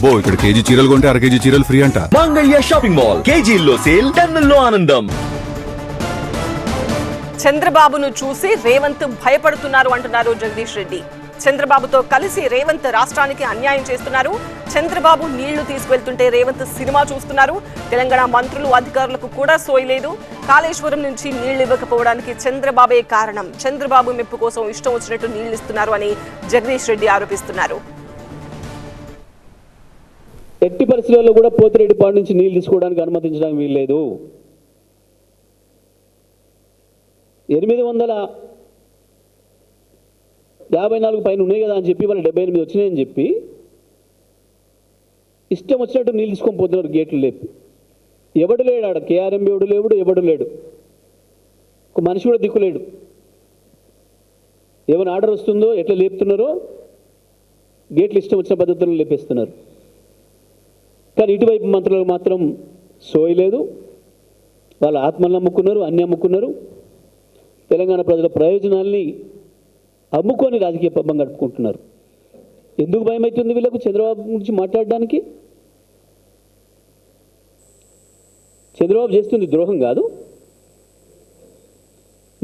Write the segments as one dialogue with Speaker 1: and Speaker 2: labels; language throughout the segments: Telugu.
Speaker 1: అబ్బో ఇక్కడ కేజీ చీరలు కొంటే అర కేజీ చీరలు ఫ్రీ అంట.
Speaker 2: మంగళ్య షాపింగ్ మాల్, కేజీల్లో సేల్, టన్నుల్లో ఆనందం.
Speaker 3: చంద్రబాబును చూసి రేవంత్ భయపడుతున్నారు అంటున్నారు జగదీష్ రెడ్డి. చంద్రబాబుతో కలిసి రేవంత్ రాష్ట్రానికి అన్యాయం చేస్తున్నారు. చంద్రబాబు నీళ్లు తీసుకువెళ్తుంటే రేవంత్ సినిమా చూస్తున్నారు. తెలంగాణ మంత్రులు అధికారులకు కూడా సోయలేదు. కాళేశ్వరం నుంచి నీళ్లు ఇవ్వకపోవడానికి చంద్రబాబే కారణం. చంద్రబాబు మెప్పు కోసం ఇష్టం వచ్చినట్టు నీళ్లు ఇస్తున్నారు అని జగదీష్ రెడ్డి ఆరోపిస్తున్నారు.
Speaker 4: ఎట్టి పరిస్థితుల్లో కూడా పోతిరెడ్డి పాడు నుంచి నీళ్లు తీసుకోవడానికి అనుమతించడానికి వీల్లేదు. 854 పైన ఉన్నాయి కదా అని చెప్పి వాళ్ళు 78 వచ్చినాయని చెప్పి ఇష్టం వచ్చినట్టు నీళ్ళు తీసుకొని పోతున్నారు గేట్లు లేపి. ఎవడు లేడు ఆడ, కేఆర్ఎం ఎవడు లేడు, ఒక మనిషి కూడా దిక్కులేడు. ఏమైనా ఆర్డర్ వస్తుందో ఎట్లా లేపుతున్నారో గేట్లు ఇష్టం వచ్చిన పద్ధతుల్లో లేపేస్తున్నారు. కానీ ఇటువైపు మంత్రులకు మాత్రం సోయలేదు. వాళ్ళ ఆత్మలను అమ్ముకున్నారు, అన్ని అమ్ముకున్నారు. తెలంగాణ ప్రజల ప్రయోజనాల్ని అమ్ముకొని రాజకీయ పబ్బం గడుపుకుంటున్నారు. ఎందుకు భయం అవుతుంది వీళ్ళకు చంద్రబాబు గురించి మాట్లాడడానికి? చంద్రబాబు చేస్తుంది ద్రోహం కాదు.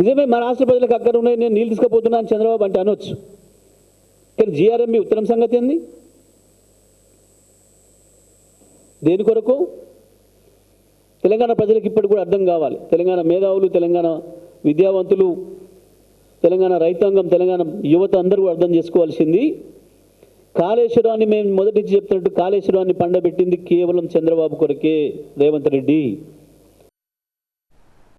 Speaker 4: నిజమే మా రాష్ట్ర ప్రజలకు అక్కడ ఉన్నాయి, నేను నీళ్ళు తీసుకుపోతున్నాను చంద్రబాబు అంటే అనొచ్చు. కానీ జీఆర్ఎంబీ ఉత్తరం సంగతి ఏంది? దేని కొరకు? తెలంగాణ ప్రజలకు ఇప్పటికి కూడా అర్థం కావాలి. తెలంగాణ మేధావులు, తెలంగాణ విద్యావంతులు, తెలంగాణ రైతాంగం, తెలంగాణ యువత అందరూ కూడా అర్థం చేసుకోవాల్సింది, కాళేశ్వరాన్ని మేము మొదటి నుంచి చెప్తున్నట్టు కాళేశ్వరాన్ని పండబెట్టింది కేవలం చంద్రబాబు కొరకే రేవంత్ రెడ్డి.